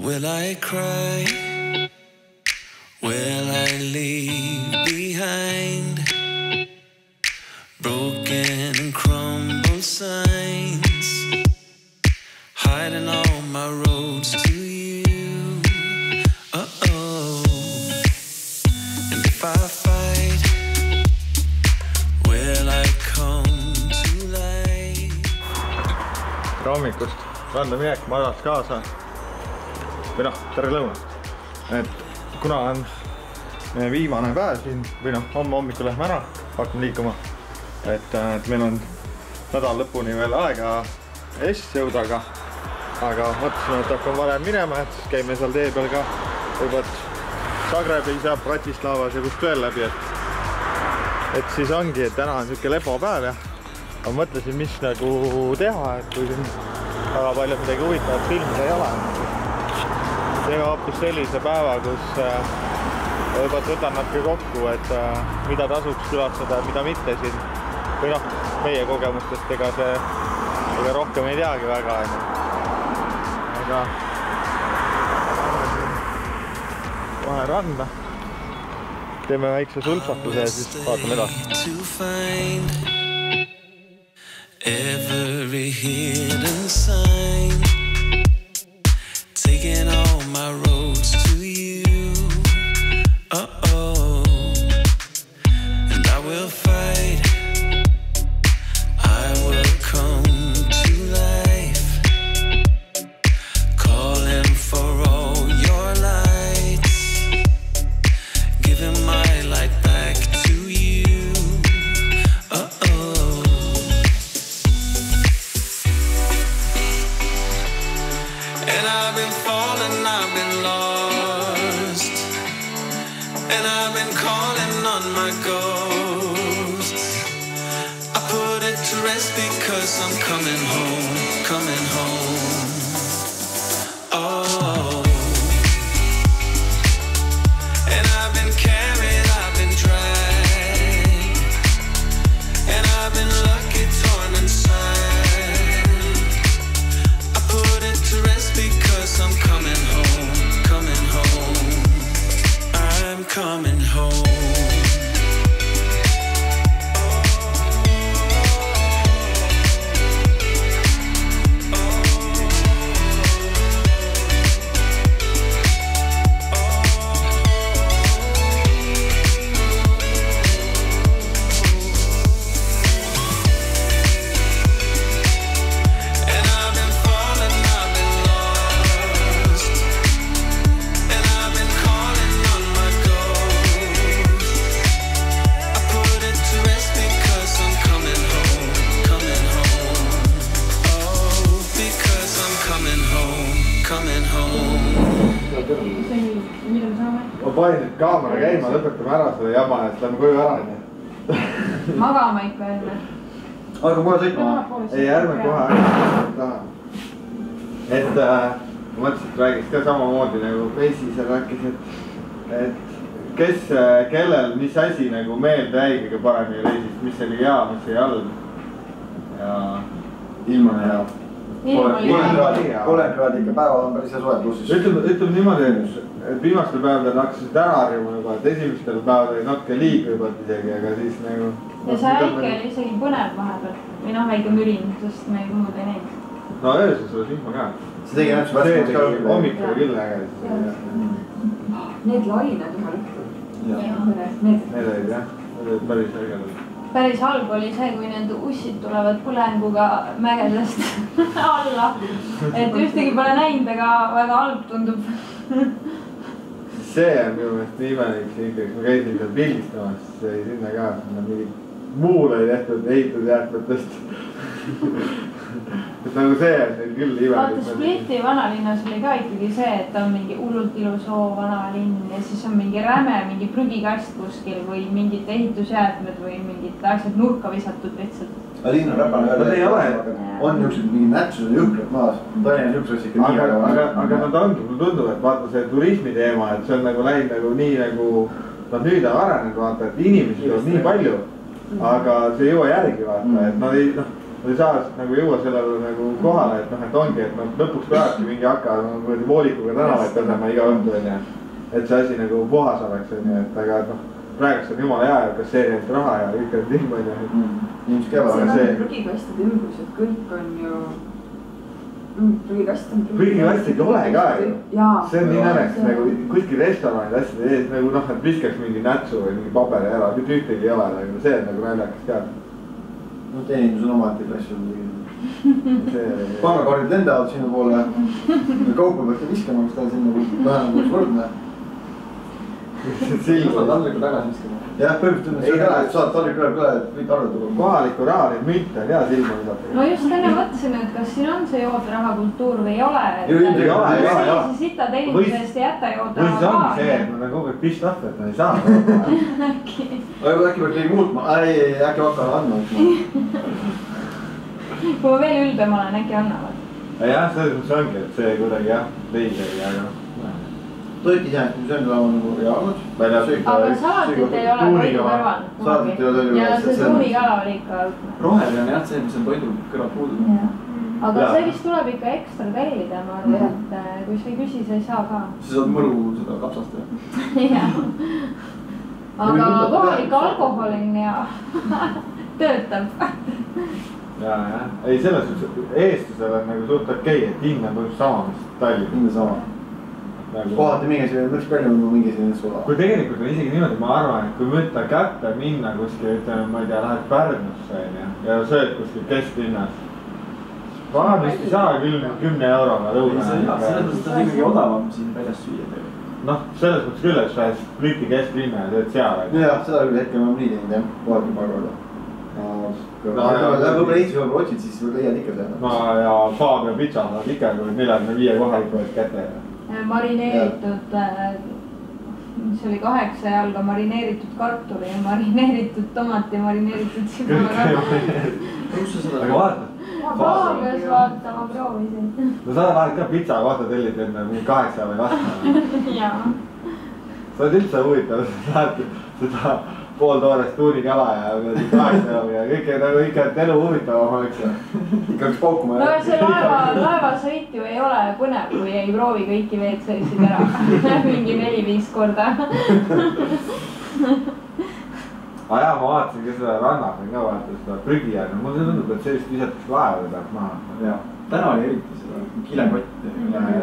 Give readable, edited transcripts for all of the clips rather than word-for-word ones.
Will I cry? Will I leave behind broken and crumbled signs, hiding all my roads to you? Uh-oh. And if I fight, will I come to life? Tere hommikust, randa minek, ma tahaks kaasa. Või noh, tere lõuna. Et kuna on meie viimane päev siin, või noh, homme hommikul lähme ära, hakkame liikuma. Et meil on nädal lõpuni veel aega Eestis jõuda, aga mõtlesin, et hakkame varem minema, et käime seal tee peal ka juba Zagrebis ja Bratislavas ja kust veel läbi, et siis ongi, et täna on niisugune lepopäev ja ma mõtlesin, mis nagu teha, et kui siin väga palju midagi huvitavat filmida ei ole. Teeme hoopis sellise päeva, kus juba võtan natuke kokku, et mida tasuks külastada ja mida mitte siin. Või noh, meie kogemustest ega rohkem ei teagi väga. Aga kohe randa. Teeme väikse sultsatuse ja siis vaatame edasi. Every hidden sign, taking all my roads to you. Uh-oh. And I will fight, I will come to life, calling for all your lights, giving my light back to you. Uh-oh. And I've been falling, I've been lost, and I've been calling on my ghosts. I put it to rest because I'm coming home, coming home. Oh. And I've been carried, I've been dragged, and I've been lucky, torn inside. I put it to rest because I'm coming home, coming home. I'm coming home. Ma panin nüüd kaamera käima, lõpetame ära selle jama, et lähme koju ära. Magama ikka enne. Aga kohe sõitma? Ei, ärme kohe taha. Et ma mõtlesin, et räägiks ka samamoodi nagu Peisi seal rääkis, et kes, kellel, mis asi nagu meelde jäi kõige paremini reisist, mis oli hea, mis oli halb. Ja ilma hea. Olekraad ikka päeval on päris hea soe plussis. Ütleme niimoodi, et viimastel päevadel hakkasid ära harjuma juba, et esimestel päevadel oli natuke liig võib-olla isegi, aga siis nagu... Ja see väike oli isegi põnev vahepeal. Või noh, väike mürin, sest me ei muud ei näinud. No ööses oli silma ka. See tegi näpsu värskemaks ka. Hommik oli küll äge. Need lained ühel õhtul. Need olid jah, need olid päris ägedad. Päris halb oli see, kui need ussid tulevad põlenguga mägedest alla. Et ühtegi pole näinud, aga väga halb tundub. See on minu meelest imelik ikkagi, kui ma käisin seal pildistamas, siis oli sinna ka, sinna mingi muul oli tehtud ehitud jäätmetest. Et nagu see on neil küll imelik. Vaata Spliti vanalinnas oli ka ikkagi see, et on mingi hullult ilus vanalinn ja siis on mingi räme, mingi prügikast kuskil või mingid ehitusjäätmed või mingid asjad nurka visatud lihtsalt. Aga linn on räpane ka. Ei ole. On niisugused mingi nätsused jõhkrad maas. Tallinna niisugused ikka nii väga. Aga nad ongi, mul tundub, et vaata see turismi teema, et see on nagu läinud nagu nii nagu nad nüüd on arenenud, vaata, et inimesed on nii palju, aga see ei jõua järgi vaata, et nad ei, noh, ei saa nagu jõua sellele nagu kohale, et noh, et ongi, et noh, lõpuks peabki mingi hakka voolikuga tänavaid pesema iga õhtu onju. Et see asi nagu puhas oleks onju, et aga noh, praegust on jumala hea ja kasseerinud raha ja kõik on timm onju. Inimesed käivad. See on prügikastide ümbrused, kõik on ju. Prügikastid ei ole ka ju. See on nii näreks nagu kuskil restoranid asjade ees nagu noh, et viskaks mingi nätsu või mingi paberi ära, mitte ühtegi ei ole nagu, see on nagu naljakas ka. No teenindus on omaette klassi muidugi. Pangakordid lendavad sinu poole. Kaupa peate viskama, kus ta sinna vähem kui võrdne. Saad taldriku tagasi viskama. Jah, põhimõtteliselt see ka, et saad taldriku üle, et võid arvata. Kohaliku raha neid münte on hea silma visata. Ma just enne mõtlesin, et kas siin on see joodrahakultuur või ei ole. Ei ole. Sita teenindusest ei jäta joodraha. Või see ongi see, et nad on kogu aeg pist lahti, et nad ei saa. Aga äkki peaks keegi muutma, äkki hakkavad andma. Kui ma veel ülbem olen, äkki annavad. Jah, selles mõttes ongi, et see kuidagi jah, leidagi, aga Toit iseenesest, mis on laua nagu reaalnud. Aga salatit ei ole toidu kõrval. Salatit ei ole toidu kõrval. Ja see tuunikala oli ikka. Roheline on jah see, mis on toidu kõrval puudub. Aga see vist tuleb ikka ekstra tellida, ma arvan, et kui sa ei küsi, sa ei saa ka. Sa saad mõru seda kapsast ja. Jah. Aga kohalik alkoholin ja töötab. jah. Ei, selles suhtes eestlasel on nagu suht okei, et hinn on põhimõtteliselt sama, mis Tallinn. Hinn on sama. Kohati mingi selline mõks palju on mingi selline suva. Kui tegelikult on isegi niimoodi, ma arvan, et kui võtta kätte minna kuskil, ütleme, ma ei tea, lähed Pärnusse ja sööd kuskil kesklinnas. Vanemist ei saa küll 10 euroga lõuna. Selles mõttes on ikkagi odavam siin väljas süüa teha. Noh, selles mõttes küll, et sa lähed Briti kesklinna ja sööd seal. Jah, seda küll hetkel ma nii teinud jah, kohati paar korda. Võib-olla Eestis võib-olla otsid, siis leiad ikka seda. No ja Fabio pitsa saad ikka, kui 45 kohaliku eest kätte. Marineeritud, mis oli 8 jalga, marineeritud kartuli ja marineeritud tomati ja marineeritud sibulaga. Aga vaata. Faabios vaata, ma proovisin. No sa lähed ka pitsa kohta tellid enne mingi 8 või vastama. Jaa. Sa oled üldse huvitav, sa lähed seda pooltoorest tuunikala ja 8 ja kõike nagu ikka elu huvitavam oleks. Ikka üks paukuma. No see laevasõit ju ei ole põnev, kui ei proovi kõiki WC-sid ära. Mingi 4-5 korda. Aga jah, ma vaatasin ka seda rannas on ka vaata seda prügi ja mulle tundub, et sellist visatakse laevade pealt maha. Jah, täna oli eriti seda kilekotti.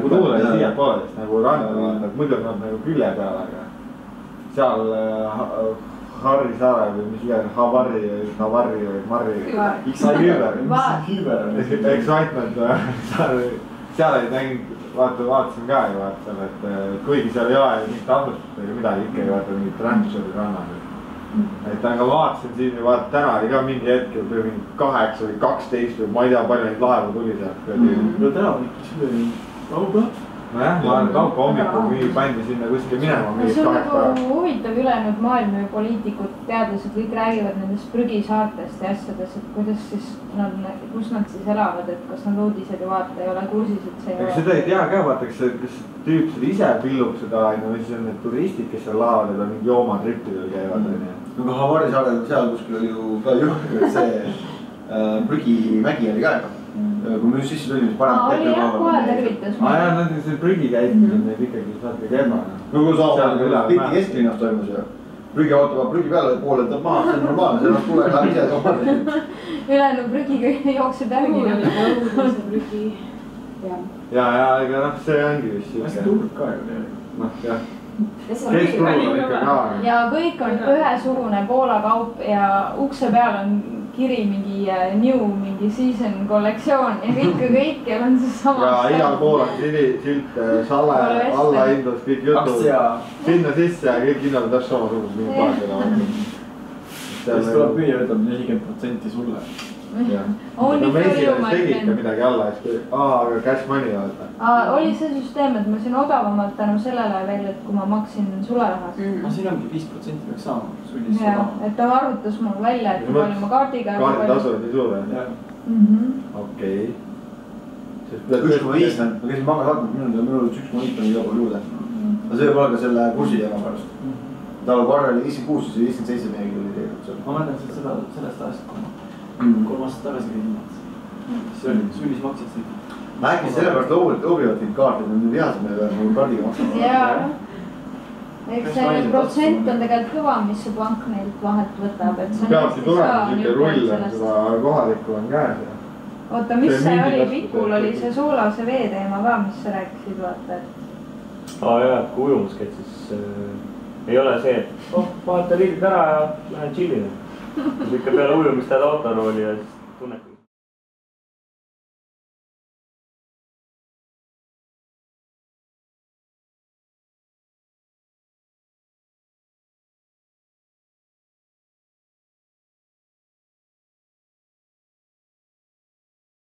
Tuule oli siia poolest nagu randa vaata, et muidu nad nagu külje peal, aga seal Harri saare või mis iganes, Havarri või Marri. Hüber. Excitement, seal ei näinud, vaatasin ka ju vaata seal, et kuigi seal ei ole mingit asustust ega midagi, ikka ei vaata mingit rändus oli rannas. Et aga vaatasin siin ju vaata, täna oli ka mingi hetkel või mingi 8 või 12 või ma ei tea, palju neid laevu tuli sealt. No täna on ikka süle kauba. Nojah, ma olen kaupa hommikul mingi pandi sinna kuskil minema mingid 8 päeva. See on nagu huvitav ülejäänud maailm ja poliitikud, teadlased kõik räägivad nendest prügisaartest ja asjadest, et kuidas siis nad, kus nad siis elavad, et kas nad uudised ju vaata ei ole kursis, et see ei ole. Seda ei tea ka, vaata, kas tüüp seda ise pillub seda aina või siis on need turistid, kes seal laavad ja mingi joomatrippidel käivad. Aga Havarri saarel seal kuskil oli ju ka juhul, et see prügimägi oli ka. Kui me just sisse tulime, siis parem oli jah, kohe tervitas. Jah, nad see prügi käitumine on neid ikkagi saatke kemma. No kui saama Briti kesklinnas toimus ja prügi autovad prügi peale ja poole tõmb maha, see on normaalne, see on tule läheb ise toomad. Ülejäänu prügiga jookseb järgi. Ja, ega noh, see ongi vist siuke. Hästi turg ka ju tegelikult. Noh, jah. Keskturul on ikka ka. Ja kõik on ühesugune Poola kaup ja ukse peal on kiri mingi new, mingi season kollektsioon ja kõikjal on see sama. Ja igal pool on silt, sale, allahindlus, kõik jutud. Sinna sisse ja kõik hinnad on täpselt samasugused mingi paadile. Siis tuleb müüa, ütleb 40% sulle. No meisilast tegi ikka midagi alla, aga cash money vaata. Oli see süsteem, et ma siin odavamalt tänu sellele veel, et kui ma maksin sulerahas. Siin ongi 5% peaks saama. Jah, et ta arvutas mul välja, et kui palju ma kaardiga. Kaarditasu on nii suur, jah? Okei. 1,5 on, ma käisin pangas vaatama, minul oli 1,5 on iga pool juurde. Aga see võib olla ka selle kursi teema pärast. Tal korra oli 56, siis 57 mehegi oli tegelikult seal. Ma mõtlen sellest ajast, kui ma 3 aastat tagasi käisin. see oli, sunnis maksad siin. äkki sellepärast loobivad neid kaarte, et nad vihased meile nagu kaardiga maksavad. jaa. eks see protsent on tegelikult kõva, mis see pank neilt vahelt võtab, et see peabki tulema siuke rull, seda kohalikku on käes. oota, mis see oli, Pikul oli see soolase vee teema ka, mis sa rääkisid, vaata, et. jah, et kui ujumas käid, siis ei ole see, et vaheta liidid ära ja lähen chillin. siis ikka peale ujumist jääd autorooli ja siis tunned.